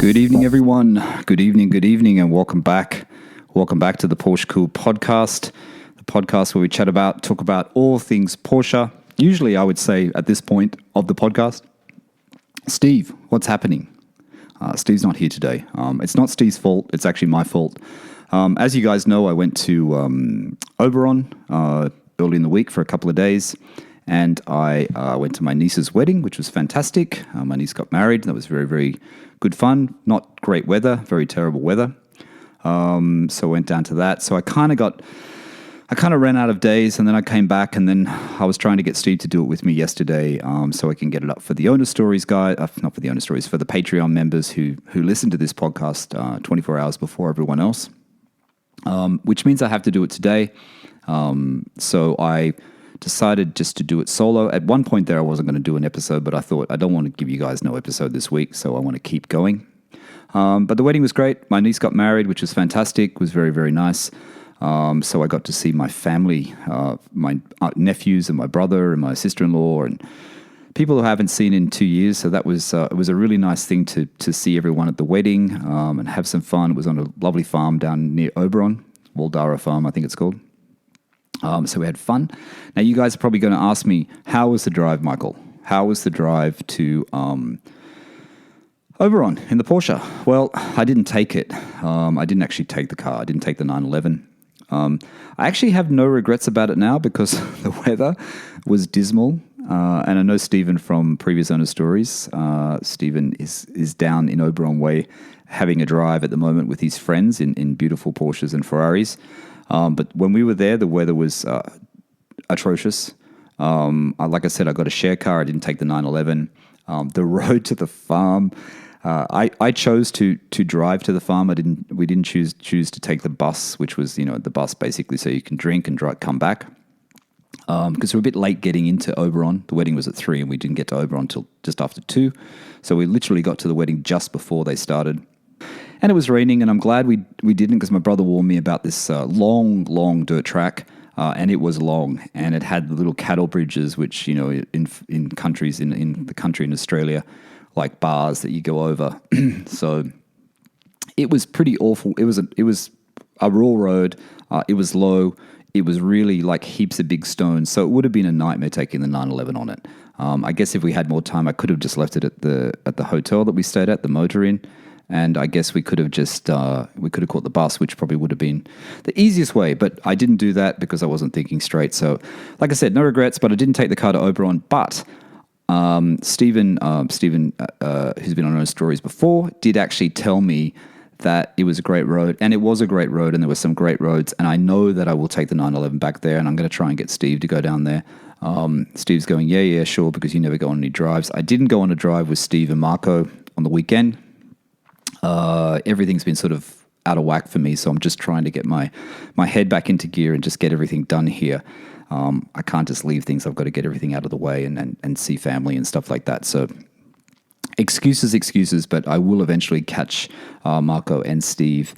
Good evening, everyone. Good evening, and welcome back. Welcome back to the PorscheCooled Podcast, the podcast where we talk about all things Porsche. Usually, I would say at this point of the podcast, Steve, what's happening? Steve's not here today. It's not Steve's fault. It's actually my fault. As you guys know, I went to Oberon early in the week for a couple of days, and I went to my niece's wedding, which was fantastic. My niece got married. That was very, very good fun. Not great weather, very terrible weather. So I went down to that. So I kind of ran out of days, and then I came back, and then I was trying to get Steve to do it with me yesterday, so I can get it up for the owner stories guy, not for the owner stories, for the Patreon members who listen to this podcast 24 hours before everyone else, which means I have to do it today. So I decided just to do it solo. At one point there, I wasn't going to do an episode, but I thought I don't want to give you guys no episode this week, so I want to keep going. But the wedding was great. My niece got married, which was fantastic. It was very, very nice. So I got to see my family, my nephews and my brother and my sister-in-law and people who I haven't seen in 2 years. So that was it was a really nice thing to see everyone at the wedding and have some fun. It was on a lovely farm down near Oberon, Waldara Farm, I think it's called. So we had fun. Now you guys are probably going to ask me, how was the drive, Michael? How was the drive to Oberon in the Porsche? Well, I didn't take it. I didn't actually take the car. I didn't take the 911. I actually have no regrets about it now because the weather was dismal. And I know Stephen from previous owner stories. Stephen is down in Oberon Way having a drive at the moment with his friends in beautiful Porsches and Ferraris. But when we were there, the weather was atrocious. Like I said, I got a share car. I didn't take the 911. The road to the farm, I chose to drive to the farm. We didn't choose to take the bus, which was the bus basically so you can drink and come back. Because we're a bit late getting into Oberon. The wedding was at 3 and we didn't get to Oberon until just after 2. So we literally got to the wedding just before they started. And it was raining, and I'm glad we didn't, because my brother warned me about this long dirt track, and it was long, and it had the little cattle bridges, which in countries in the country in Australia, like bars that you go over. So it was pretty awful. It was a rural road. It was low. It was really like heaps of big stones. So it would have been a nightmare taking the 911 on it. I guess if we had more time, I could have just left it at the hotel that we stayed at, the Motor Inn. And I guess we could have caught the bus, which probably would have been the easiest way. But I didn't do that because I wasn't thinking straight. So, like I said, no regrets. But I didn't take the car to Oberon. But Stephen, who's been on our stories before, did actually tell me that it was a great road. And it was a great road, and there were some great roads. And I know that I will take the 911 back there, and I'm going to try and get Steve to go down there. Steve's going, yeah, sure, because you never go on any drives. I didn't go on a drive with Steve and Marco on the weekend. Everything's been sort of out of whack for me, so I'm just trying to get my head back into gear and just get everything done here. I can't just leave things. I've got to get everything out of the way and see family and stuff like that. So excuses, but I will eventually catch Marco and Steve,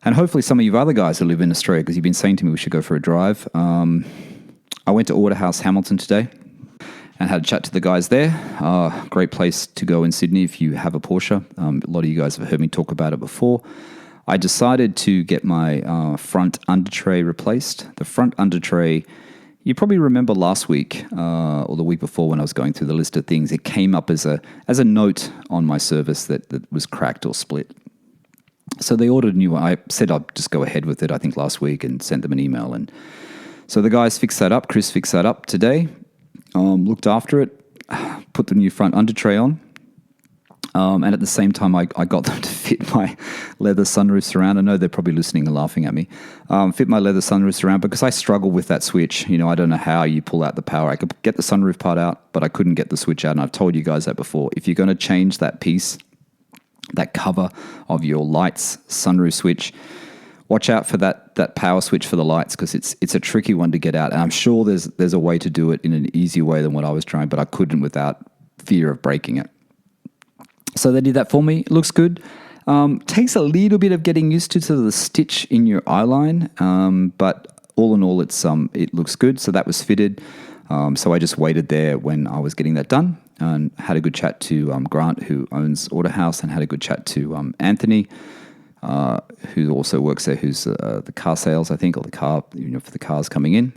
and hopefully some of you other guys who live in Australia, because you've been saying to me we should go for a drive. I went to Autohouse Hamilton today and had a chat to the guys there. Great place to go in Sydney if you have a Porsche. A lot of you guys have heard me talk about it before. I decided to get my front under tray replaced. The front under tray, you probably remember last week or the week before when I was going through the list of things, it came up as a note on my service that was cracked or split. So they ordered a new one. I said I'd just go ahead with it, I think last week, and sent them an email. And so the guys fixed that up. Chris fixed that up today. Looked after it, put the new front under tray on, and at the same time I got them to fit my leather sunroof surround. I know they're probably listening and laughing at me. Fit my leather sunroof surround because I struggle with that switch. I don't know how you pull out the power. I could get the sunroof part out, but I couldn't get the switch out, and I've told you guys that before. If you're going to change that piece, that cover of your lights sunroof switch, watch out for that power switch for the lights, because it's a tricky one to get out. And I'm sure there's a way to do it in an easier way than what I was trying, but I couldn't without fear of breaking it. So they did that for me. It looks good. Takes a little bit of getting used to the stitch in your eyeline, but all in all, it looks good. So that was fitted. So I just waited there when I was getting that done. and had a good chat to Grant, who owns Autohouse, and had a good chat to Anthony, who also works there, who's the car sales, I think, or the car, for the cars coming in.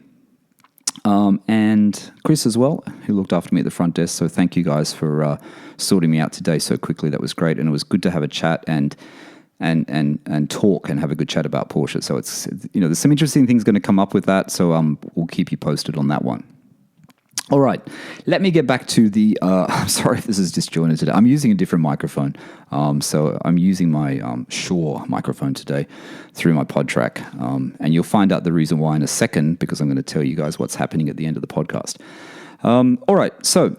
And Chris as well, who looked after me at the front desk. So thank you guys for sorting me out today so quickly. That was great, and it was good to have a chat and talk and have a good chat about Porsche. So it's there's some interesting things going to come up with that. So we'll keep you posted on that one. All right, let me get back to the. I'm sorry if this is disjointed today. I'm using a different microphone, so I'm using my Shure microphone today through my PodTrack, and you'll find out the reason why in a second, because I'm going to tell you guys what's happening at the end of the podcast. All right, so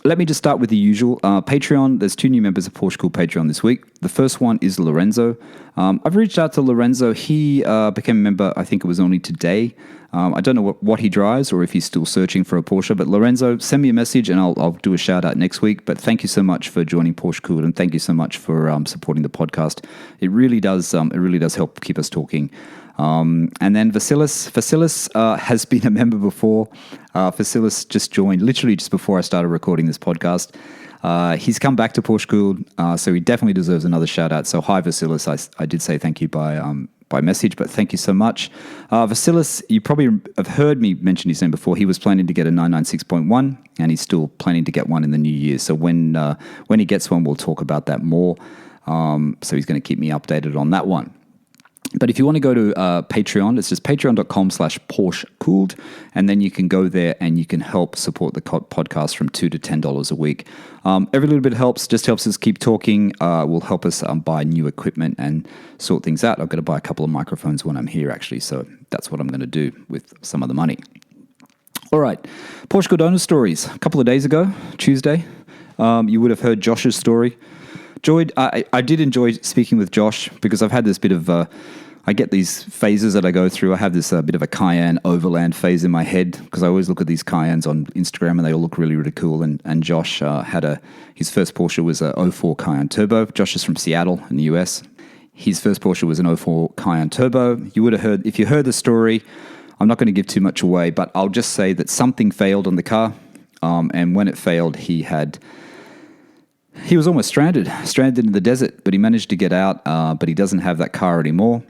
let me just start with the usual. Patreon, there's 2 new members of PorscheCooled Patreon this week. The first one is Lorenzo. I've reached out to Lorenzo. He became a member, I think it was only today. I don't know what he drives or if he's still searching for a Porsche, but Lorenzo, send me a message and I'll do a shout out next week. But thank you so much for joining PorscheCooled, and thank you so much for supporting the podcast. It really does help keep us talking. And then Vasilis has been a member before. Vasilis just joined literally just before I started recording this podcast. He's come back to PorscheCooled, so he definitely deserves another shout out. So hi Vasilis, I did say thank you by message, but thank you so much. Vasilis, you probably have heard me mention his name before. He was planning to get a 996.1, and he's still planning to get one in the new year. So when he gets one, we'll talk about that more. So he's going to keep me updated on that one. But if you want to go to Patreon, it's just patreon.com/PorscheCooled, and then you can go there and you can help support the podcast from $2 to $10 a week. Every little bit helps, just helps us keep talking, will help us buy new equipment and sort things out. I've got to buy a couple of microphones when I'm here, actually, so that's what I'm going to do with some of the money. All right, PorscheCooled owner stories. A couple of days ago, Tuesday, you would have heard Josh's story. I did enjoy speaking with Josh because I've had this bit of, I get these phases that I go through. I have this bit of a Cayenne overland phase in my head because I always look at these Cayennes on Instagram and they all look really, really cool. And Josh his first Porsche was a 04 Cayenne Turbo. Josh is from Seattle in the US. His first Porsche was an 04 Cayenne Turbo. You would have heard, if you heard the story, I'm not going to give too much away, but I'll just say that something failed on the car. And when it failed, he was almost stranded in the desert, but he managed to get out, but he doesn't have that car anymore.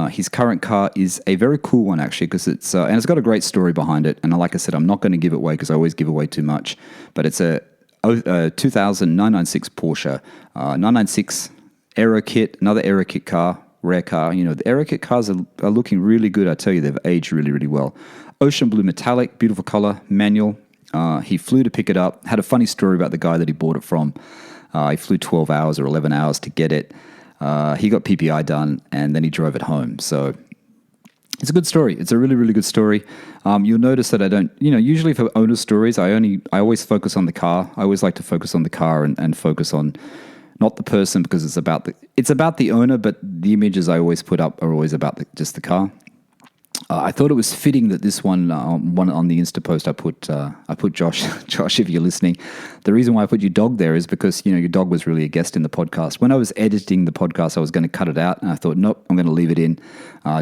His current car is a very cool one, actually, because it's got a great story behind it. And like I said, I'm not going to give it away because I always give away too much, but it's a 2000 996 Porsche, 996 Aero Kit, another Aero Kit car, rare car. The Aero Kit cars are looking really good. I tell you, they've aged really, really well. Ocean blue metallic, beautiful color, manual. He flew to pick it up. Had a funny story about the guy that he bought it from. He flew 12 hours or 11 hours to get it. He got PPI done, and then he drove it home. So it's a good story. It's a really, really good story. You'll notice that I don't, usually for owner stories, I always focus on the car. I always like to focus on the car and focus on not the person, because it's about the owner, but the images I always put up are always about just the car. I thought it was fitting that this one on the Insta post I put Josh. Josh, if you're listening, the reason why I put your dog there is because your dog was really a guest in the podcast. When I was editing the podcast, I was going to cut it out, and I thought, nope, I'm going to leave it in.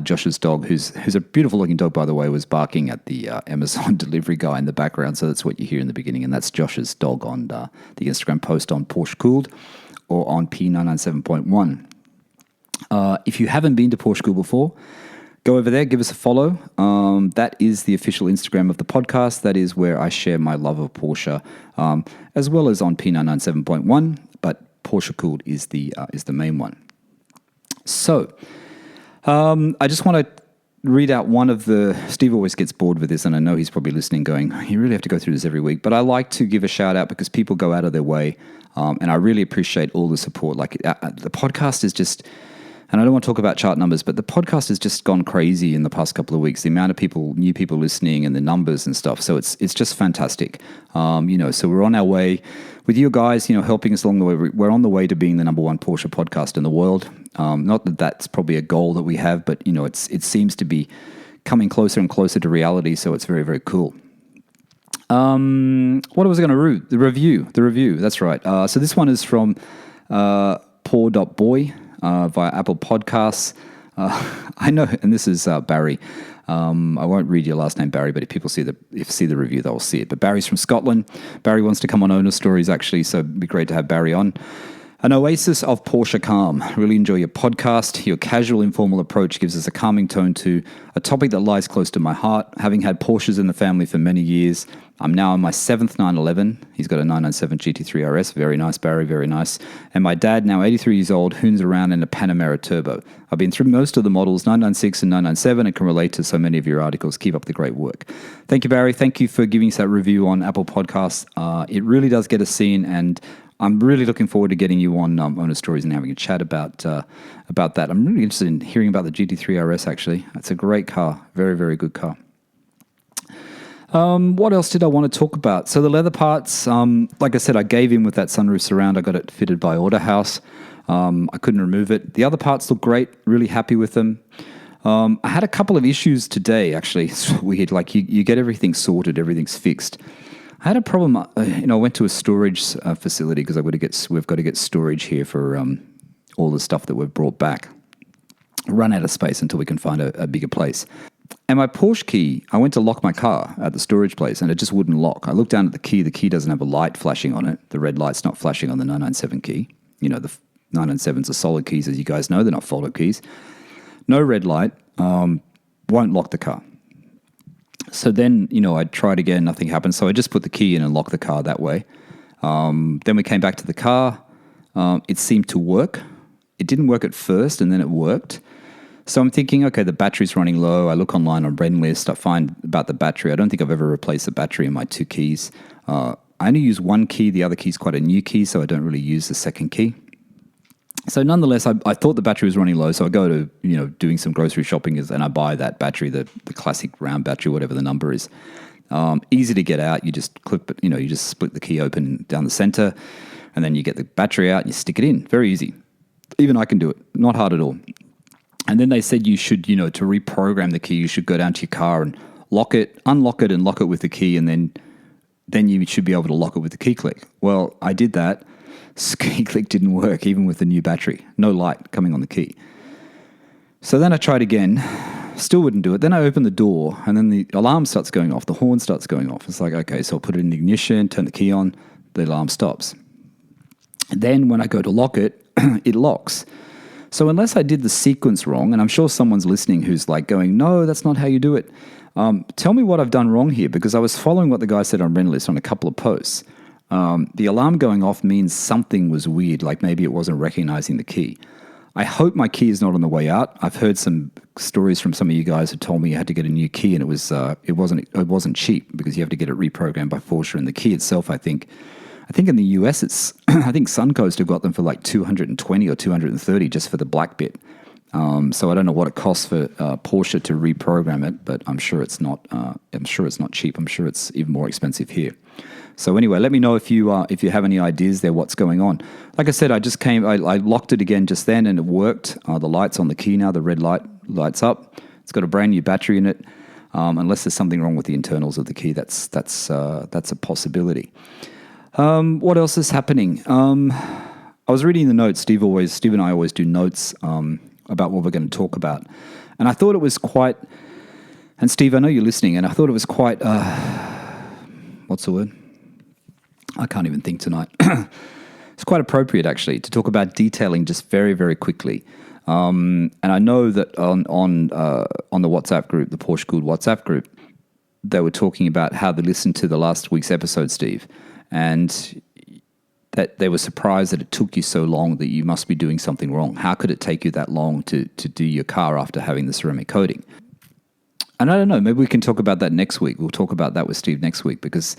Josh's dog, who's a beautiful looking dog, by the way, was barking at the Amazon delivery guy in the background. So that's what you hear in the beginning, and that's Josh's dog on the Instagram post on PorscheCooled or on P997.1. If you haven't been to PorscheCooled before, go over there, give us a follow. That is the official Instagram of the podcast. That is where I share my love of Porsche, as well as on P997.1. But PorscheCooled is the main one. So I just want to read out one of the. Steve always gets bored with this, and I know he's probably listening, going, "You really have to go through this every week." But I like to give a shout out because people go out of their way, and I really appreciate all the support. Like the podcast is just. And I don't want to talk about chart numbers, but the podcast has just gone crazy in the past couple of weeks. The amount of new people listening and the numbers and stuff. So it's just fantastic. So we're on our way with you guys, helping us along the way. We're on the way to being the number one Porsche podcast in the world. Not that that's probably a goal that we have, but it seems to be coming closer and closer to reality. So it's very, very cool. What was I going to read? The review. That's right. So this one is from Poor.boy. Via Apple Podcasts. I know, and this is Barry. I won't read your last name, Barry, but if people see the review, they'll see it. But Barry's from Scotland. Barry wants to come on Owner Stories, actually, so it'd be great to have Barry on. An oasis of Porsche calm. Really enjoy your podcast. Your casual, informal approach gives us a calming tone to a topic that lies close to my heart. Having had Porsches in the family for many years, I'm now on my 7th 911. He's got a 997 GT3 RS. Very nice, Barry, very nice. And my dad, now 83 years old, hoons around in a Panamera Turbo. I've been through most of the models, 996 and 997, and can relate to so many of your articles. Keep up the great work. Thank you, Barry. Thank you for giving us that review on Apple Podcasts. It really does get us seen, and I'm really looking forward to getting you on Owner Stories and having a chat about that. I'm really interested in hearing about the GT3 RS, actually. It's a great car. Very, very good car. What else did I want to talk about? So the leather parts, like I said, I gave in with that sunroof surround. I got it fitted by Autohouse. I couldn't remove it. The other parts look great. Really happy with them. I had a couple of issues today, actually. It's weird. Like you get everything sorted, everything's fixed. I had a problem. I went to a storage facility because we've got to get storage here for all the stuff that we've brought back. Run out of space until we can find a bigger place. And my Porsche key, I went to lock my car at the storage place, and it just wouldn't lock. I looked down at the key. The key doesn't have a light flashing on it. The red light's not flashing on the 997 key. The 997s are solid keys, as you guys know. They're not folded keys. No red light. Won't lock the car. So then, I tried again, nothing happened. So I just put the key in and locked the car that way. Then we came back to the car. It seemed to work. It didn't work at first, and then it worked. So I'm thinking, okay, the battery's running low. I look online on Renlist. I find about the battery. I don't think I've ever replaced the battery in my two keys. I only use one key. The other key's quite a new key, so I don't really use the second key. So nonetheless, I thought the battery was running low, so I go to, doing some grocery shopping, and I buy that battery, the classic round battery, whatever the number is. Easy to get out. You just clip it, you just split the key open down the center, and then you get the battery out and you stick it in. Very easy. Even I can do it. Not hard at all. And then they said you should, to reprogram the key, you should go down to your car and lock it, unlock it, and lock it with the key, and then you should be able to lock it with the key click. Well, I did that. Key click didn't work, even with the new battery. No light coming on the key. So then I tried again. Still wouldn't do it. Then I opened the door, and then the alarm starts going off. The horn starts going off. It's like, okay, so I'll put it in the ignition, turn the key on, the alarm stops. And then when I go to lock it, it locks. So unless I did the sequence wrong, and I'm sure someone's listening who's like going, no, that's not how you do it. Tell me what I've done wrong here, because I was following what the guy said on Renlist on a couple of posts. The alarm going off means something was weird, like maybe it wasn't recognizing the key. I hope my key is not on the way out. I've heard some stories from some of you guys who told me you had to get a new key, and it wasn't cheap because you have to get it reprogrammed by Porsche. And the key itself, I think in the US, I think Suncoast have got them for like $220 or $230 just for the black bit. So I don't know what it costs for Porsche to reprogram it, but I'm sure it's not. I'm sure it's not cheap. I'm sure it's even more expensive here. So anyway, let me know if you have any ideas there, what's going on. Like I said, I locked it again just then, and it worked. The light's on the key now. The red lights up. It's got a brand new battery in it. Unless there's something wrong with the internals of the key, that's a possibility. What else is happening? I was reading the notes. Steve and I always do notes about what we're going to talk about, and I thought it was quite. And Steve, I know you're listening, and I thought it was quite. What's the word? I can't even think tonight. It's quite appropriate, actually, to talk about detailing just very, very quickly. And I know that on the WhatsApp group, the PorscheCooled WhatsApp group, they were talking about how they listened to the last week's episode, Steve, and that they were surprised that it took you so long, that you must be doing something wrong. How could it take you that long to do your car after having the ceramic coating? And I don't know, maybe we can talk about that next week. We'll talk about that with Steve next week, because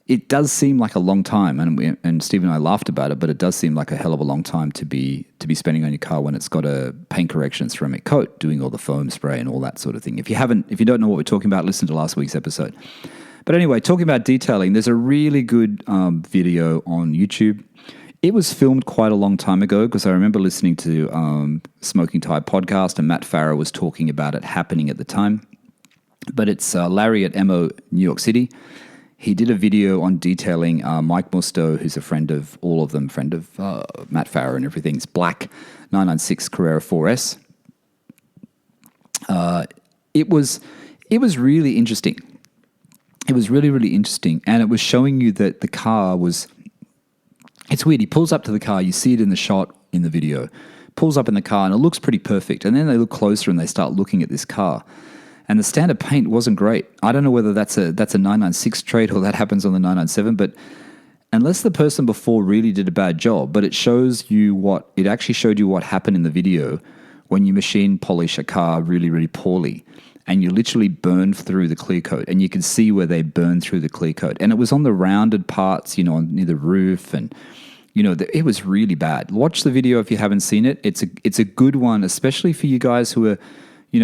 it does seem like a long time, and Steve and I laughed about it, but it does seem like a hell of a long time to be spending on your car when it's got a paint correction ceramic coat, doing all the foam spray and all that sort of thing. If you don't know what we're talking about, listen to last week's episode. But anyway, talking about detailing, there's a really good video on YouTube. It was filmed quite a long time ago, because I remember listening to Smoking Tire podcast, and Matt Farah was talking about it happening at the time. But it's Larry at MO New York City. He did a video on detailing Mike Musto, who's a friend of all of them, friend of Matt Farah and everything. It's black 996 Carrera 4S. it was really interesting. It was really, really interesting. And it was showing you that the car was, it's weird. He pulls up to the car. You see it in the shot in the video. Pulls up in the car and it looks pretty perfect. And then they look closer and they start looking at this car. And the standard paint wasn't great. I don't know whether that's a 996 trait or that happens on the 997, but unless the person before really did a bad job, but it actually showed you what happened in the video when you machine polish a car really, really poorly. And you literally burn through the clear coat, and you can see where they burn through the clear coat. And it was on the rounded parts, near the roof, and it was really bad. Watch the video if you haven't seen it. It's a good one, especially for you guys who are,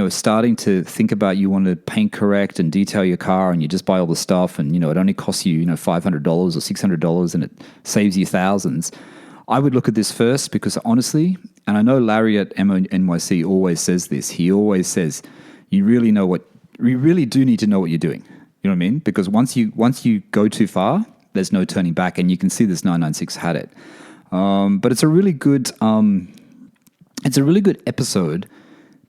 starting to think about you want to paint correct and detail your car, and you just buy all the stuff, and it only costs you $500 or $600, and it saves you thousands. I would look at this first because honestly, and I know Larry at NYC always says this. He always says, you really do need to know what you're doing. You know what I mean? Because once you go too far, there's no turning back, and you can see this 996 had it. But it's a really good episode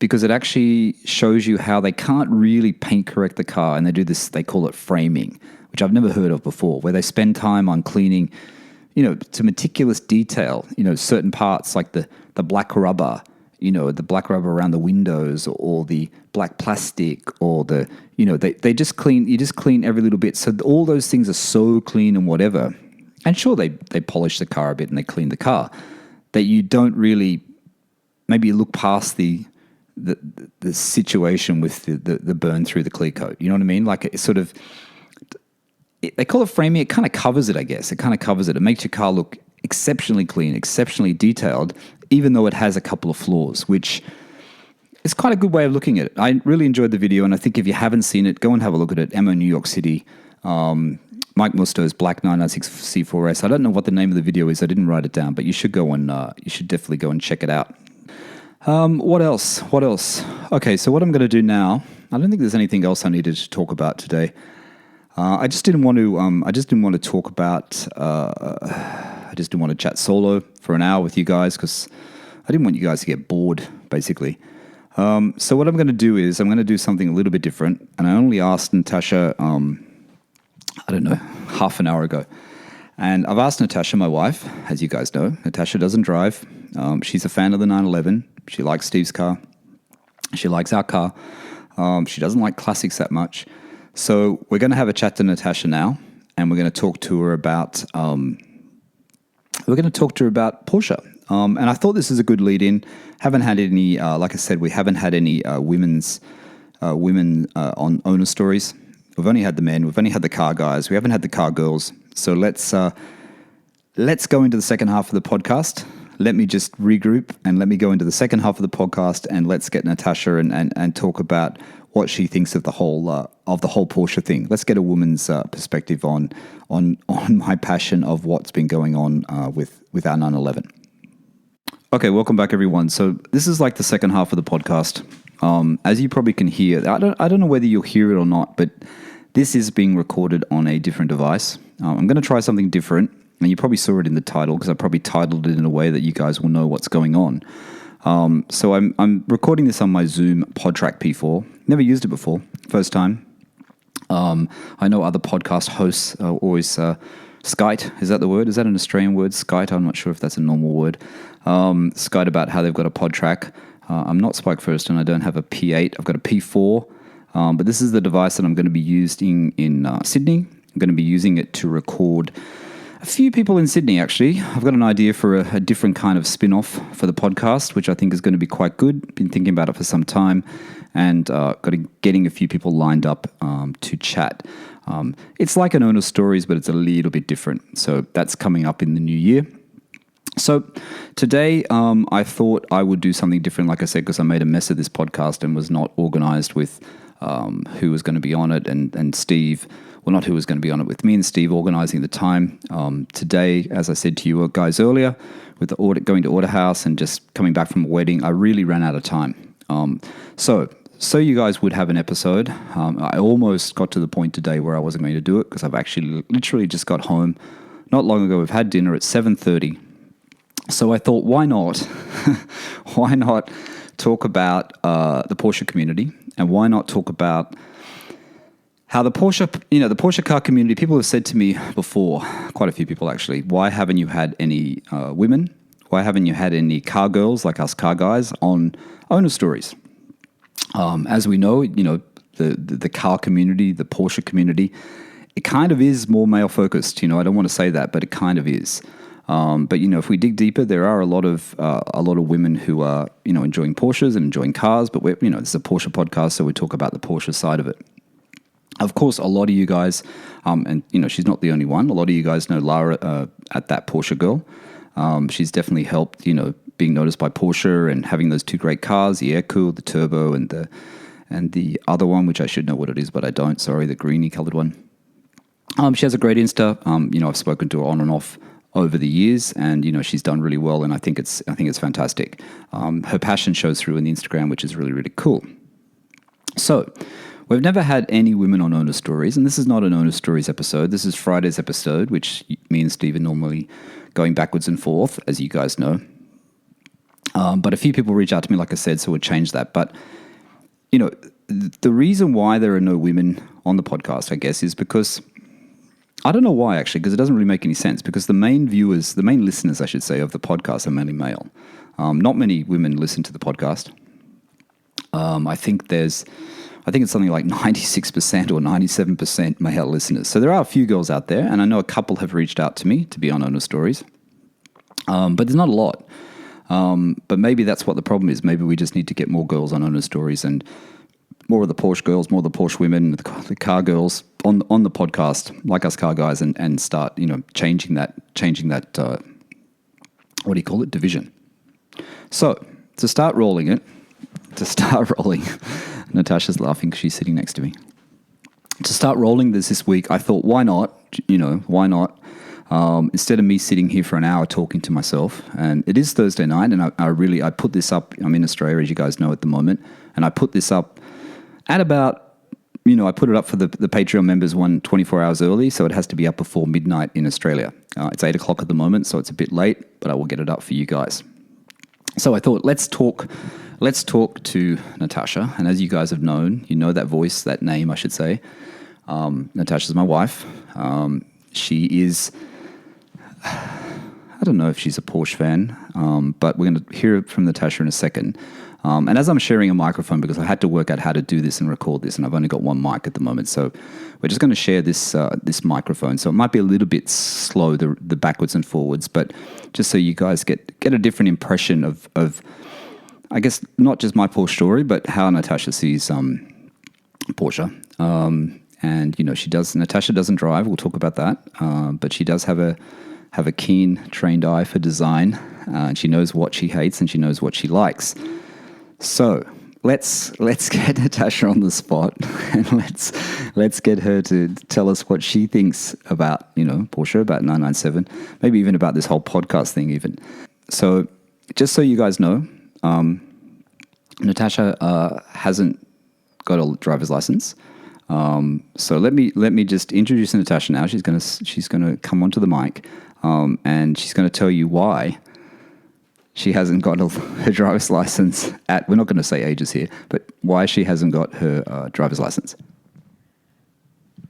because it actually shows you how they can't really paint correct the car, and they do this. They call it framing, which I've never heard of before, where they spend time on cleaning, to meticulous detail. Certain parts like the black rubber. The black rubber around the windows, or the black plastic, or they just clean, you just clean every little bit. So all those things are so clean and whatever. And sure, they polish the car a bit and they clean the car, that you don't really, maybe you look past the situation with the burn through the clear coat. You know what I mean? Like it sort of, they call it framing. It kind of covers it, I guess. It kind of covers it. It makes your car look exceptionally clean, exceptionally detailed, even though it has a couple of flaws, which is quite a good way of looking at it. I really enjoyed the video, and I think if you haven't seen it, go and have a look at it. New York City, Mike Musto's Black 996 C4S. I don't know what the name of the video is. I didn't write it down, but you should definitely go and check it out. What else? Okay, so what I'm going to do now, I don't think there's anything else I needed to talk about today. I just didn't want to talk about. I just didn't want to chat solo for an hour with you guys because I didn't want you guys to get bored, basically. So what I'm going to do is I'm going to do something a little bit different. And I only asked Natasha, I don't know, half an hour ago. And I've asked Natasha, my wife, as you guys know. Natasha doesn't drive. She's a fan of the 911. She likes Steve's car. She likes our car. She doesn't like classics that much. So we're going to have a chat to Natasha now, and we're going to talk to her about Porsche. And I thought this is a good lead-in. Haven't had any, like I said, we haven't had any women on owner stories. We've only had the men. We've only had the car guys. We haven't had the car girls. So let's go into the second half of the podcast. Let me just regroup and let me go into the second half of the podcast, and let's get Natasha and talk about what she thinks of the whole Porsche thing. Let's get a woman's perspective on my passion of what's been going on with our 911. Okay, welcome back, everyone. So this is like the second half of the podcast. As you probably can hear, I don't know whether you'll hear it or not, but this is being recorded on a different device. I'm going to try something different, and you probably saw it in the title because I probably titled it in a way that you guys will know what's going on. So I'm recording this on my Zoom PodTrack P4. Never used it before, first time. I know other podcast hosts always skite. Is that the word? Is that an Australian word? Skite? I'm not sure if that's a normal word. Skite about how they've got a PodTrack. I'm not Spike First, and I don't have a P8. I've got a P4. But this is the device that I'm going to be using in Sydney. I'm going to be using it to record a few people in Sydney, actually. I've got an idea for a different kind of spin-off for the podcast, which I think is going to be quite good. Been thinking about it for some time, and getting a few people lined up to chat. It's like an owner stories, but it's a little bit different. So that's coming up in the new year. So today I thought I would do something different, like I said, because I made a mess of this podcast and was not organized with who was going to be on it, and Steve. Well, not who was going to be on it, with me and Steve organizing the time. Today, as I said to you guys earlier, with the going to Order House and just coming back from a wedding, I really ran out of time. So you guys would have an episode. I almost got to the point today where I wasn't going to do it because I've actually literally just got home not long ago. We've had dinner at 7:30. So I thought, why not? Why not talk about the Porsche community And why not talk about how the Porsche car community, people have said to me before, quite a few people actually, why haven't you had any women? Why haven't you had any car girls like us car guys on owner stories? As we know, the car community, the Porsche community, it kind of is more male focused. I don't want to say that, but it kind of is. But if we dig deeper, there are a lot of women who are enjoying Porsches and enjoying cars. But this is a Porsche podcast, so we talk about the Porsche side of it. Of course, a lot of you guys, and she's not the only one. A lot of you guys know Lara at That Porsche Girl. She's definitely helped, being noticed by Porsche and having those two great cars, the air-cooled, the turbo, and the other one, which I should know what it is, but I don't. Sorry, the greeny colored one. She has a great Insta. I've spoken to her on and off over the years, and she's done really well, and I think it's fantastic. Her passion shows through in the Instagram, which is really, really cool. So we've never had any women on owner stories, and this is not an owner stories episode. This is Friday's episode, which me and Steve are normally going backwards and forth, as you guys know. But a few people reach out to me, like I said, so we'll change that. But the reason why there are no women on the podcast, I guess, is because I don't know why, actually, because it doesn't really make any sense, because the main listeners, I should say, of the podcast are mainly male. Not many women listen to the podcast. I think it's something like 96% or 97% male listeners. So there are a few girls out there, and I know a couple have reached out to me to be on owner stories. But there's not a lot. But maybe that's what the problem is. Maybe we just need to get more girls on owner stories and more of the Porsche girls, more of the Porsche women, the car girls on the podcast, like us car guys, and start changing that what do you call it, division. So to start rolling, Natasha's laughing because she's sitting next to me. To start rolling this week, I thought, why not? Why not? Instead of me sitting here for an hour talking to myself, and it is Thursday night, and I put this up. I'm in Australia, as you guys know, at the moment, and I put this up at about, I put it up for the Patreon members 24 hours early, so it has to be up before midnight in Australia. It's 8 o'clock at the moment, so it's a bit late, but I will get it up for you guys. So I thought, let's talk to Natasha, and as you guys have known, that voice, that name, I should say. Natasha's my wife. She is, I don't know if she's a Porsche fan, but we're going to hear from Natasha in a second. And as I'm sharing a microphone, because I had to work out how to do this and record this, and I've only got one mic at the moment, so we're just going to share this microphone. So it might be a little bit slow, the backwards and forwards, but just so you guys get a different impression of I guess not just my Porsche story, but how Natasha sees Porsche. And Natasha doesn't drive. We'll talk about that. But she does have a keen, trained eye for design. And she knows what she hates and she knows what she likes. So let's get Natasha on the spot and let's get her to tell us what she thinks about Porsche, about 997, maybe even about this whole podcast thing even. So just so you guys know, Natasha hasn't got a driver's license. So let me just introduce Natasha now. She's gonna come onto the mic, and she's gonna tell you why she hasn't got her driver's license we're not going to say ages here, but why she hasn't got her driver's license.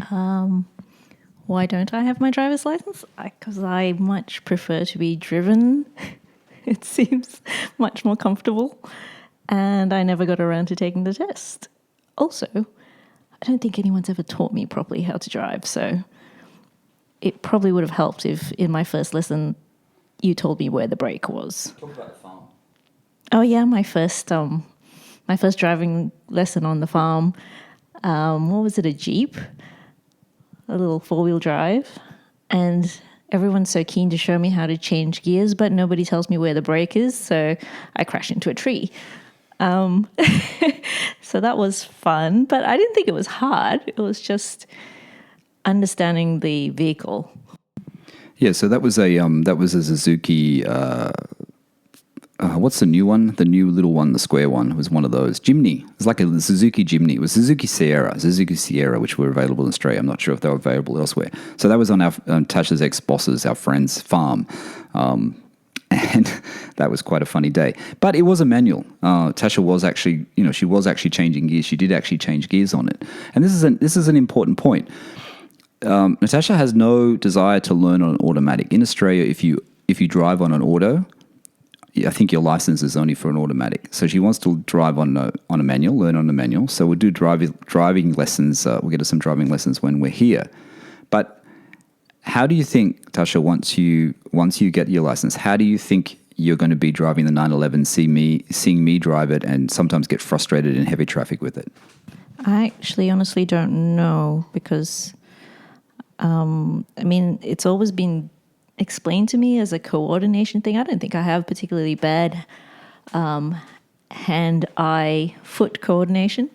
Why don't I have my driver's license? Because I much prefer to be driven. It seems much more comfortable. And I never got around to taking the test. Also, I don't think anyone's ever taught me properly how to drive, so it probably would have helped if in my first lesson you told me where the brake was. Talk about the farm. Oh yeah, my first driving lesson on the farm. What was it? A Jeep, a little 4-wheel drive, and everyone's so keen to show me how to change gears, but nobody tells me where the brake is, so I crashed into a tree. So that was fun, but I didn't think it was hard. It was just understanding the vehicle. Yeah, so that was a Suzuki. What's the new one? The new little one, the square one, was one of those. Jimny. It's like a Suzuki Jimny. It was Suzuki Sierra, which were available in Australia. I'm not sure if they were available elsewhere. So that was on our Tasha's ex-boss's, our friend's farm. And that was quite a funny day. But it was a manual. Tasha was actually, she was actually changing gears. She did actually change gears on it. And this is an important point. Natasha has no desire to learn on an automatic. In Australia, if you drive on an auto, I think your license is only for an automatic. So she wants to drive on a manual, learn on a manual. So we'll do driving lessons. We'll get her some driving lessons when we're here. But how do you think, Tasha, once you get your license, how do you think you're going to be driving the 911, seeing me drive it, and sometimes get frustrated in heavy traffic with it? I actually honestly don't know because, it's always been explained to me as a coordination thing. I don't think I have particularly bad hand-eye foot coordination.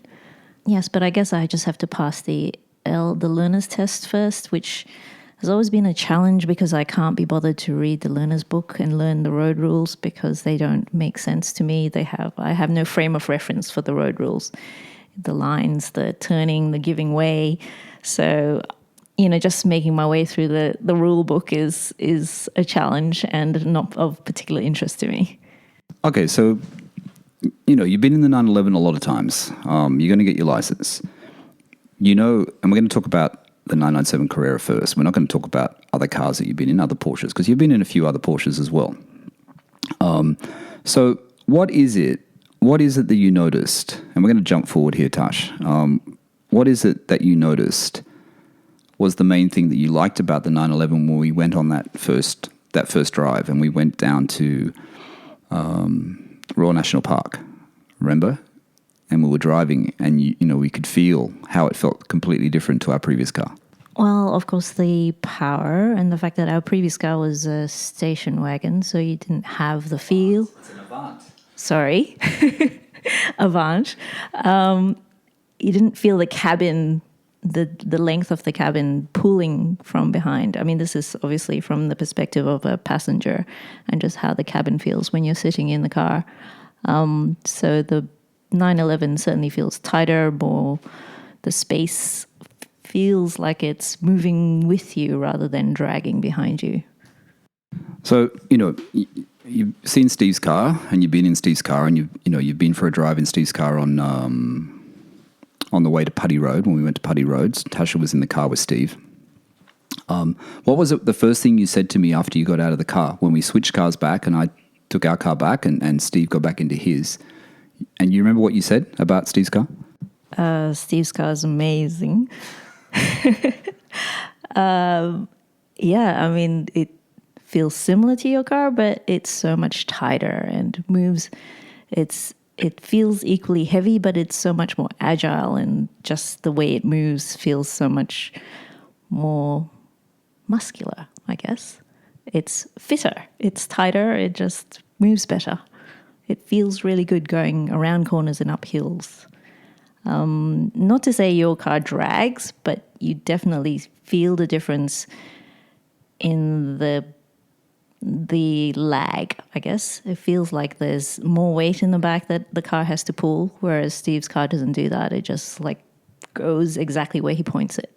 Yes, but I guess I just have to pass the learner's test first, which has always been a challenge because I can't be bothered to read the learner's book and learn the road rules because they don't make sense to me. I have no frame of reference for the road rules, the lines, the turning, the giving way. So, just making my way through the rule book is a challenge and not of particular interest to me. Okay, so, you've been in the 911 a lot of times. You're going to get your license. And we're going to talk about the 997 Carrera first. We're not going to talk about other cars that you've been in, other Porsches, because you've been in a few other Porsches as well. So what is it that you noticed? And we're going to jump forward here, Tash. What is it that you noticed was the main thing that you liked about the 911 when we went on that first drive and we went down to Royal National Park? Remember? And we were driving, and we could feel how it felt completely different to our previous car. Well, of course, the power and the fact that our previous car was a station wagon, so you didn't have the feel. It's an Avant. Sorry, Avant. You didn't feel the cabin, the length of the cabin pulling from behind. I mean, this is obviously from the perspective of a passenger and just how the cabin feels when you're sitting in the car. So the 911 certainly feels tighter, more the space feels like it's moving with you rather than dragging behind you. So, you've seen Steve's car and you've been in Steve's car and you've been for a drive in Steve's car on the way to Putty Road. When we went to Putty Roads, Tasha was in the car with Steve. What was it, the first thing you said to me after you got out of the car when we switched cars back and I took our car back and Steve got back into his? And you remember what you said about Steve's car? Steve's car is amazing. It feels similar to your car, but it's so much tighter and moves. It feels equally heavy, but it's so much more agile, and just the way it moves feels so much more muscular, I guess. It's fitter, it's tighter, it just moves better. It feels really good going around corners and up hills. Not to say your car drags, but you definitely feel the difference in the lag, I guess. It feels like there's more weight in the back that the car has to pull, whereas Steve's car doesn't do that. It just goes exactly where he points it.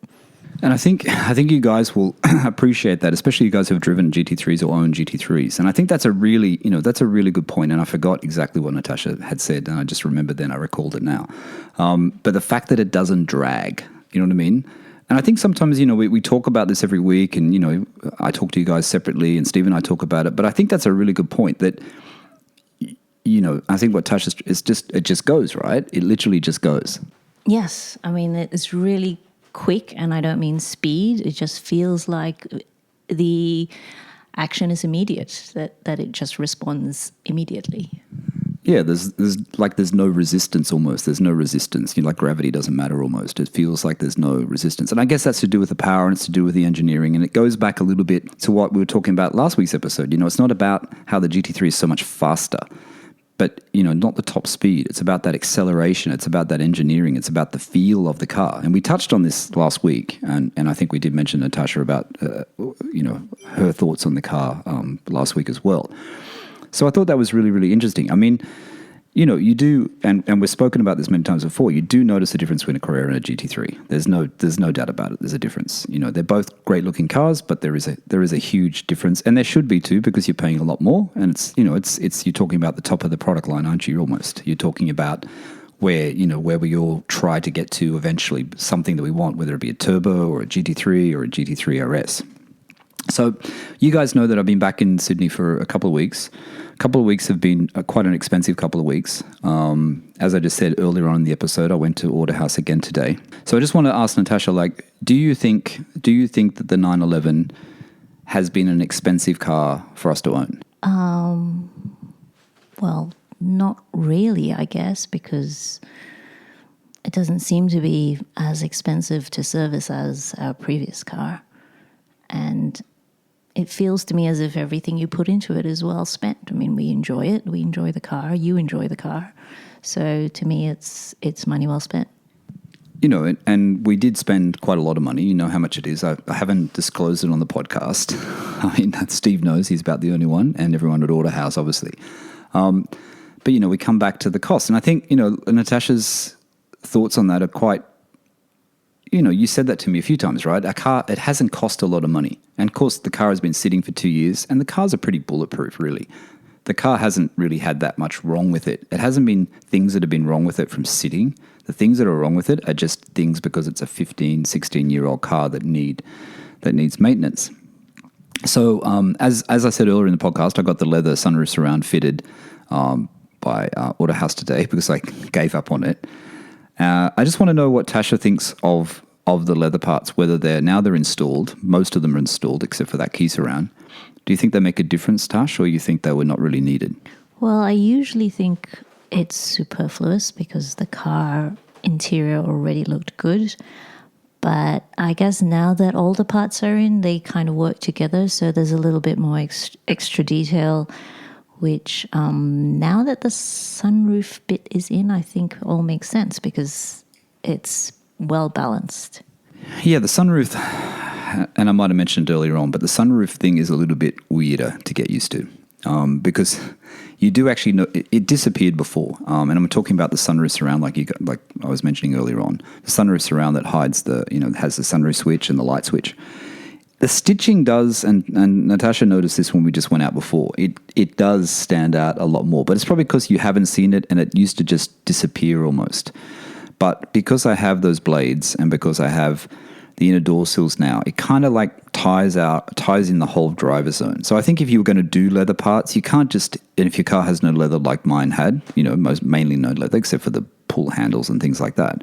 And I think you guys will appreciate that, especially you guys who have driven GT3s or own GT3s. And I think that's a really good point. And I forgot exactly what Natasha had said, and I just remembered then. I recalled it now. But the fact that it doesn't drag, you know what I mean? And I think sometimes, we talk about this every week, and I talk to you guys separately, and Steve and I talk about it. But I think that's a really good point. That I think what Tasha is it just goes, right? It literally just goes. Yes, I mean it's really quick, and I don't mean speed. It just feels like the action is immediate, that it just responds immediately. Yeah, there's no resistance almost. There's no resistance. Like gravity doesn't matter almost. It feels like there's no resistance. And I guess that's to do with the power and it's to do with the engineering. And it goes back a little bit to what we were talking about last week's episode. It's not about how the GT3 is so much faster, but, not the top speed. It's about that acceleration. It's about that engineering. It's about the feel of the car. And we touched on this last week, and I think we did mention Natasha about, her thoughts on the car last week as well. So I thought that was really, really interesting. I mean, you do, and we've spoken about this many times before, you do notice a difference between a Carrera and a GT3. There's no doubt about it. There's a difference. They're both great looking cars, but there is a huge difference, and there should be too, because you're paying a lot more, and it's you're talking about the top of the product line, aren't you? Almost. You're talking about where we all try to get to eventually, something that we want, whether it be a turbo or a GT3 or a GT3 RS. So you guys know that I've been back in Sydney for a couple of weeks. A couple of weeks have been quite an expensive couple of weeks. As I just said earlier on in the episode, I went to Autohouse again today. So I just want to ask Natasha, do you think that the 911 has been an expensive car for us to own? Well, not really, I guess, because it doesn't seem to be as expensive to service as our previous car. And it feels to me as if everything you put into it is well spent. I mean, we enjoy it. We enjoy the car. You enjoy the car. So to me, it's money well spent. And we did spend quite a lot of money. You know how much it is. I haven't disclosed it on the podcast. I mean, Steve knows. He's about the only one, and everyone at Autohouse, obviously. But, we come back to the cost. And I think, Natasha's thoughts on that are quite, you said that to me a few times, right? A car, it hasn't cost a lot of money. And of course, the car has been sitting for 2 years, and the cars are pretty bulletproof, really. The car hasn't really had that much wrong with it. It hasn't been things that have been wrong with it from sitting. The things that are wrong with it are just things because it's a 15, 16-year-old car that needs maintenance. So as I said earlier in the podcast, I got the leather sunroof surround fitted by Autohouse today because I gave up on it. I just want to know what Tasha thinks of the leather parts, whether they're installed. Most of them are installed except for that key surround. Do you think they make a difference, Tash, or you think they were not really needed? Well, I usually think it's superfluous because the car interior already looked good. But I guess now that all the parts are in, they kind of work together. So there's a little bit more extra detail, which now that the sunroof bit is in, I think all makes sense because it's well balanced. Yeah, the sunroof, and I might have mentioned earlier on, but the sunroof thing is a little bit weirder to get used to because you do actually know it disappeared before. And I'm talking about the sunroof surround, like I was mentioning earlier on, the sunroof surround that hides has the sunroof switch and the light switch. The stitching does, and Natasha noticed this when we just went out before, it does stand out a lot more. But it's probably because you haven't seen it and it used to just disappear almost. But because I have those blades and because I have the inner door sills now, it kind of ties in the whole driver zone. So I think if you were going to do leather parts, you can't just, and if your car has no leather like mine had, mainly no leather except for the pull handles and things like that,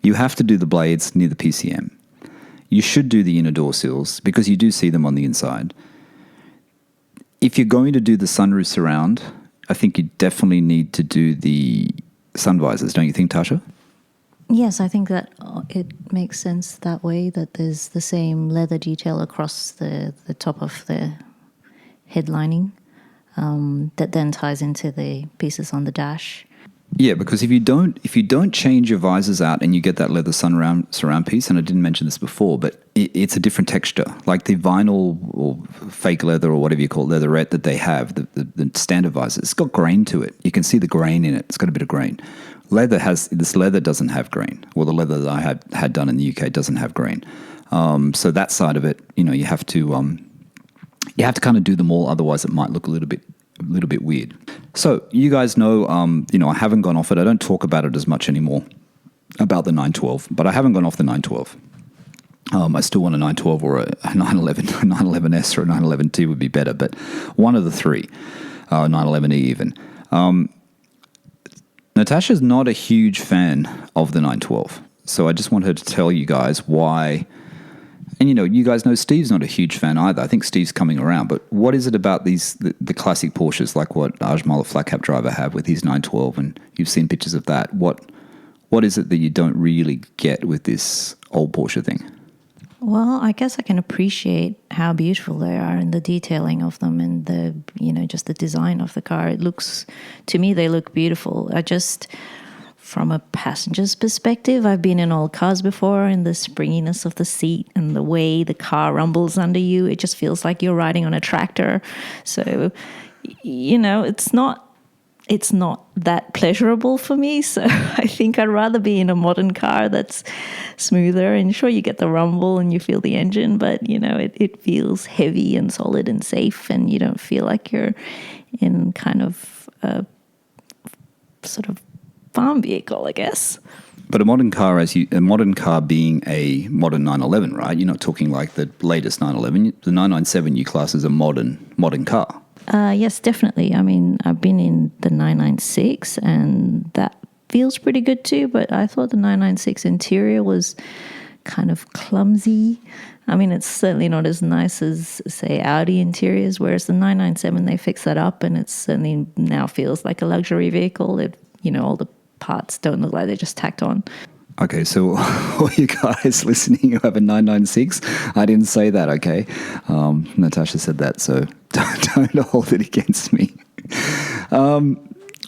you have to do the blades near the PCM. You should do the inner door sills because you do see them on the inside. If you're going to do the sunroof surround, I think you definitely need to do the sun visors, don't you think, Tasha? Yes, I think that it makes sense that way, that there's the same leather detail across the top of the headlining that then ties into the pieces on the dash. Yeah, because if you don't change your visors out and you get that leather surround piece, and I didn't mention this before, but it's a different texture. Like the vinyl or fake leather or whatever you call it, leatherette that they have, the standard visor, it's got grain to it. You can see the grain in it. It's got a bit of grain. This leather doesn't have grain. Well, the leather that I had done in the UK doesn't have grain. So that side of it, you have to kind of do them all. Otherwise, it might look a little bit weird. So you guys know, I haven't gone off it. I don't talk about it as much anymore about the 912, but I haven't gone off the 912. I still want a 912 or a 911, a 911S or a 911T would be better, but one of the three, 911E even. Natasha's not a huge fan of the 912, so I just want her to tell you guys why. And you guys know Steve's not a huge fan either. I think Steve's coming around, but what is it about the classic Porsches, like what Ajmal, a flat cap driver, have with his 912, and you've seen pictures of that? What is it that you don't really get with this old Porsche thing? Well, I guess I can appreciate how beautiful they are and the detailing of them and the, just the design of the car. To me, they look beautiful. From a passenger's perspective, I've been in old cars before, and the springiness of the seat and the way the car rumbles under you, it just feels like you're riding on a tractor. So, it's not it's not that pleasurable for me. So I think I'd rather be in a modern car that's smoother. And sure, you get the rumble and you feel the engine, but it feels heavy and solid and safe, and you don't feel like you're in kind of a sort of farm vehicle, I guess. But a modern car being a modern 911, right? You're not talking like the latest 911. The 997 you class as a modern car. Yes, definitely. I mean, I've been in the 996 and that feels pretty good too, but I thought the 996 interior was kind of clumsy. I mean, it's certainly not as nice as, say, Audi interiors, whereas the 997, they fix that up and it certainly now feels like a luxury vehicle. All the parts don't look like they're just tacked on. Okay, so all you guys listening who have a 996, I didn't say that, okay? Natasha said that, so don't hold it against me.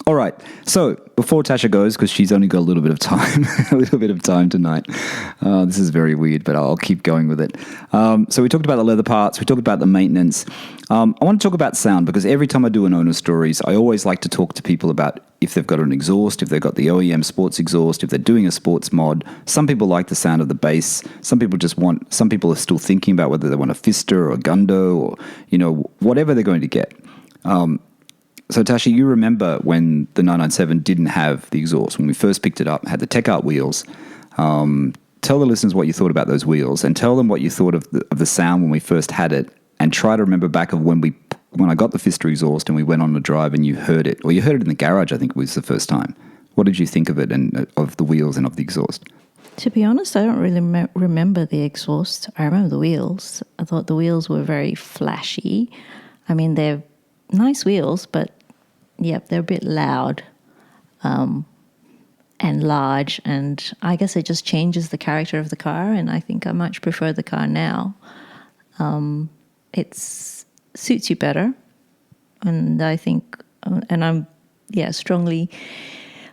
All right, so before Tasha goes, because she's only got a little bit of time tonight. This is very weird, but I'll keep going with it. So we talked about the leather parts, we talked about the maintenance. I want to talk about sound, because every time I do an owner stories, I always like to talk to people about if they've got an exhaust, if they've got the OEM sports exhaust, if they're doing a sports mod. Some people like the sound of the bass. Some people are still thinking about whether they want a Fister or a Gundo or, whatever they're going to get. So, Tasha, you remember when the 997 didn't have the exhaust, when we first picked it up, had the Tech Art wheels. Tell the listeners what you thought about those wheels, and tell them what you thought of the sound when we first had it, and try to remember back of when I got the Fister exhaust and we went on a drive and you heard it. Well, you heard it in the garage, I think was the first time. What did you think of it and of the wheels and of the exhaust? To be honest, I don't really remember the exhaust. I remember the wheels. I thought the wheels were very flashy. I mean, they're nice wheels, but they're a bit loud and large, and I guess it just changes the character of the car, and I think I much prefer the car now. It suits you better, and I think, and I'm strongly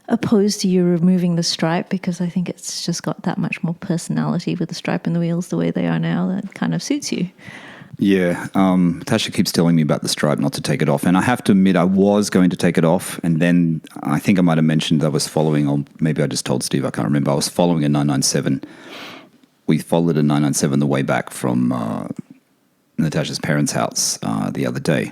opposed to you removing the stripe, because I think it's just got that much more personality with the stripe and the wheels the way they are now. That kind of suits you. Yeah, Tasha keeps telling me about the stripe, not to take it off. And I have to admit, I was going to take it off. And then I think I might have mentioned I was following, or maybe I just told Steve, I can't remember. I was following a 997. We followed a 997 the way back from Natasha's parents' house the other day.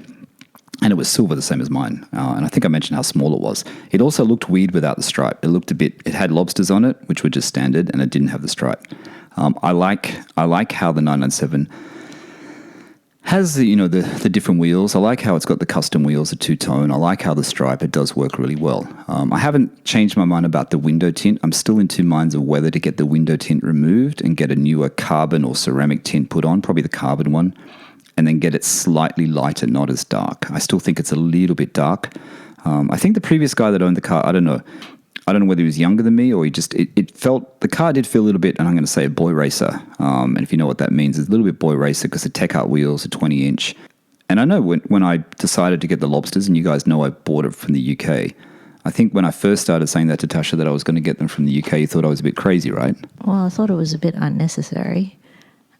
And it was silver, the same as mine. And I think I mentioned how small it was. It also looked weird without the stripe. It had lobsters on it, which were just standard, and it didn't have the stripe. I like how the 997 has the different wheels. I like how it's got the custom wheels, the two-tone. I like how the stripe, it does work really well. I haven't changed my mind about the window tint. I'm still in two minds of whether to get the window tint removed and get a newer carbon or ceramic tint put on, probably the carbon one, and then get it slightly lighter, not as dark. I still think it's a little bit dark. I think the previous guy that owned the car, I don't know whether he was younger than me or the car did feel a little bit, and I'm going to say a boy racer. And if you know what that means, it's a little bit boy racer because the Tech Art wheels are 20-inch. And I know when I decided to get the lobsters, and you guys know I bought it from the UK, I think when I first started saying that to Tasha that I was going to get them from the UK, you thought I was a bit crazy, right? Well, I thought it was a bit unnecessary.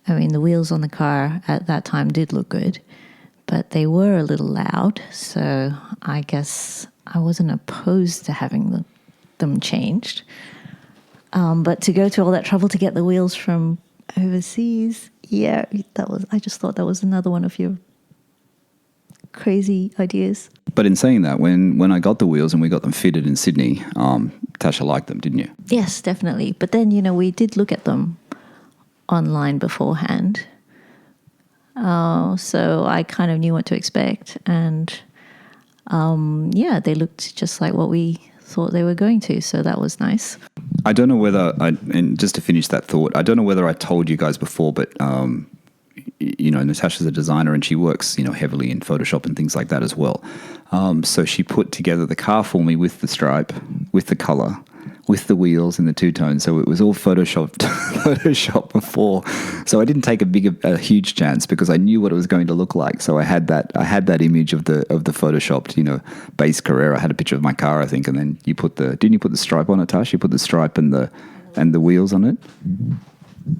I mean, the wheels on the car at that time did look good, but they were a little loud. So I guess I wasn't opposed to having them changed. But to go to all that trouble to get the wheels from overseas, I just thought that was another one of your crazy ideas. But in saying that, when I got the wheels and we got them fitted in Sydney, Tasha liked them, didn't you? Yes, definitely. But then, we did look at them online beforehand. So I kind of knew what to expect. And they looked just like what we thought they were going to. So that was nice. I don't know whether, and just to finish that thought, I don't know whether I told you guys before, but Natasha's a designer and she works, heavily in Photoshop and things like that as well. So she put together the car for me with the stripe, with the color, with the wheels and the two-tone. So it was all Photoshop before. So I didn't take a huge chance because I knew what it was going to look like. So I had that image of the Photoshopped, base Carrera. I had a picture of my car, I think, and then didn't you put the stripe on it, Tash? You put the stripe and the wheels on it?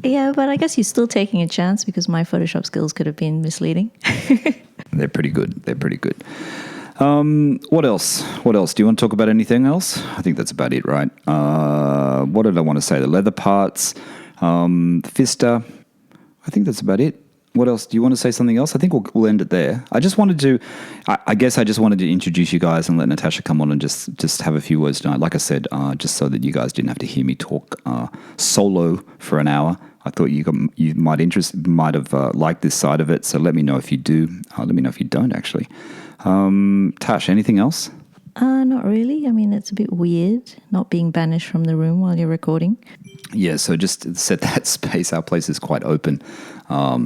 Yeah, but I guess you're still taking a chance because my Photoshop skills could have been misleading. They're pretty good. What else? What else? Do you want to talk about anything else? I think that's about it, right? What did I want to say? The leather parts, Fister. I think that's about it. What else? Do you want to say something else? I think we'll end it there. I just wanted to, I guess I just wanted to introduce you guys and let Natasha come on and just have a few words tonight. Like I said, just so that you guys didn't have to hear me talk solo for an hour. I thought you might have liked this side of it. So let me know if you do. Let me know if you don't, actually. Tash, anything else? Not really. I mean, it's a bit weird not being banished from the room while you're recording. Yeah, so just to set that space. Our place is quite open,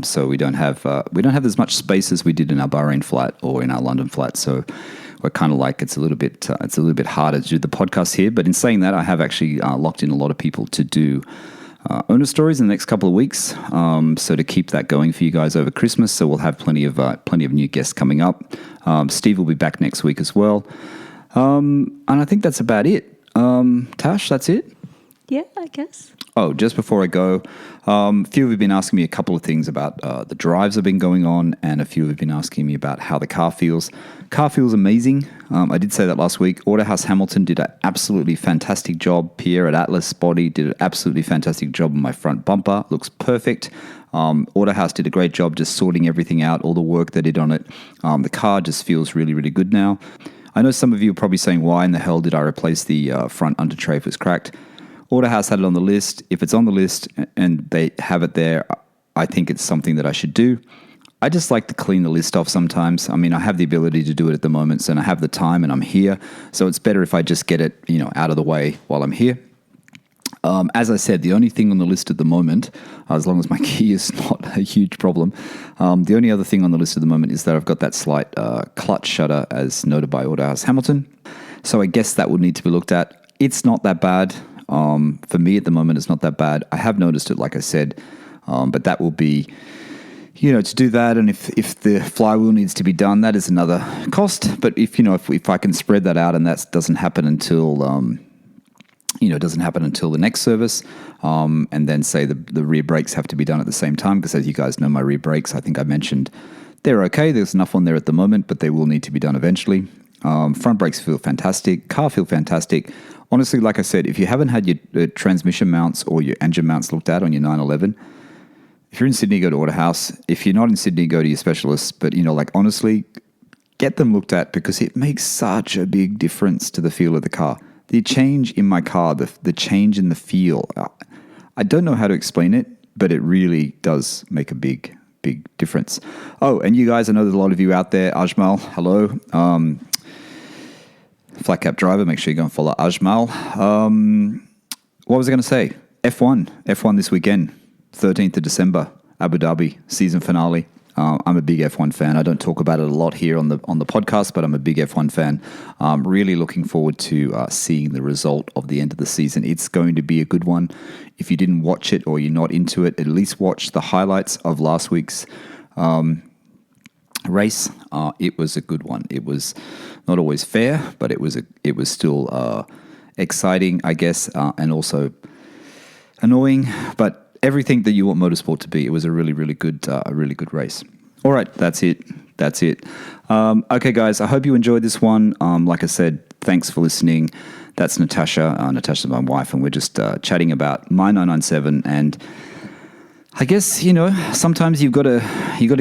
so we don't have as much space as we did in our Bahrain flat or in our London flat. So we're kind of like it's a little bit harder to do the podcast here. But in saying that, I have actually locked in a lot of people to do owner stories in the next couple of weeks. So to keep that going for you guys over Christmas, so we'll have plenty of new guests coming up. Steve will be back next week as well, and I think that's about it. Tash, that's it. Yeah, I guess. Oh, just before I go, a few of you have been asking me a couple of things about the drives that have been going on, and a few have been asking me about how the car feels. Car feels amazing. I did say that last week. Autohouse Hamilton did an absolutely fantastic job. Pierre at Atlas Body did an absolutely fantastic job on my front bumper. Looks perfect. Autohouse did a great job just sorting everything out, all the work they did on it. The car just feels really, really good now. I know some of you are probably saying, why in the hell did I replace the front under tray if it was cracked? Autohouse had it on the list. If it's on the list and they have it there, I think it's something that I should do. I just like to clean the list off sometimes. I mean, I have the ability to do it at the moment, and I have the time and I'm here. So it's better if I just get it, out of the way while I'm here. As I said, the only thing on the list at the moment, as long as my key is not a huge problem, the only other thing on the list at the moment is that I've got that slight clutch shudder as noted by Autohouse Hamilton. So I guess that would need to be looked at. It's not that bad. For me at the moment, it's not that bad. I have noticed it, like I said, but that will be, to do that. And if the flywheel needs to be done, that is another cost. But if I can spread that out and that doesn't happen until, the next service, and then say the rear brakes have to be done at the same time, because as you guys know, my rear brakes, I think I mentioned, they're okay. There's enough on there at the moment, but they will need to be done eventually. Front brakes feel fantastic. Car feel fantastic. Honestly, like I said, if you haven't had your transmission mounts or your engine mounts looked at on your 911, if you're in Sydney, go to Autohouse. If you're not in Sydney, go to your specialist. But, honestly, get them looked at, because it makes such a big difference to the feel of the car. The change in my car, the change in the feel, I don't know how to explain it, but it really does make a big difference. Oh, and you guys, I know there's a lot of you out there. Ajmal, hello. Flat Cap Driver, make sure you go and follow Ajmal. What was I going to say? F1 this weekend, 13th of December, Abu Dhabi, season finale. I'm a big F1 fan. I don't talk about it a lot here on the podcast, but I'm a big F1 fan. Really looking forward to seeing the result of the end of the season. It's going to be a good one. If you didn't watch it or you're not into it, at least watch the highlights of last week's race. It was a good one. It was not always fair, but it was still exciting, I guess, and also annoying, but everything that you want motorsport to be. It was a really, really good race. All right, that's it. Okay, guys, I hope you enjoyed this one. Like I said, thanks for listening. That's Natasha. Natasha's my wife, and we're just chatting about my 997. And I guess, sometimes you've got to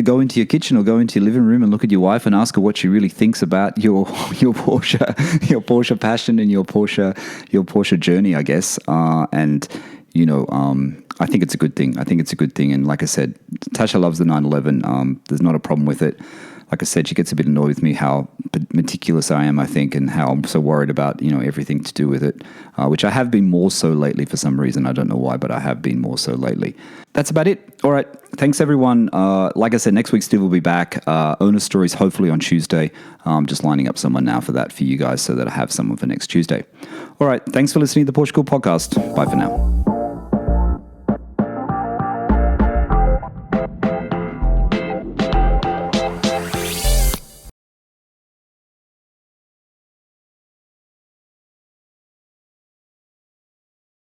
go into your kitchen or go into your living room and look at your wife and ask her what she really thinks about your Porsche passion and your Porsche journey, I guess. I think it's a good thing. And like I said, Tasha loves the 911. There's not a problem with it. Like I said, she gets a bit annoyed with me how meticulous I am, I think, and how I'm so worried about, everything to do with it, which I have been more so lately for some reason. I don't know why, but I have been more so lately. That's about it. All right. Thanks, everyone. Like I said, next week, Steve will be back. Owner stories, hopefully on Tuesday. Just lining up someone now for that for you guys so that I have someone for next Tuesday. All right. Thanks for listening to the PorscheCooled Podcast. Bye for now.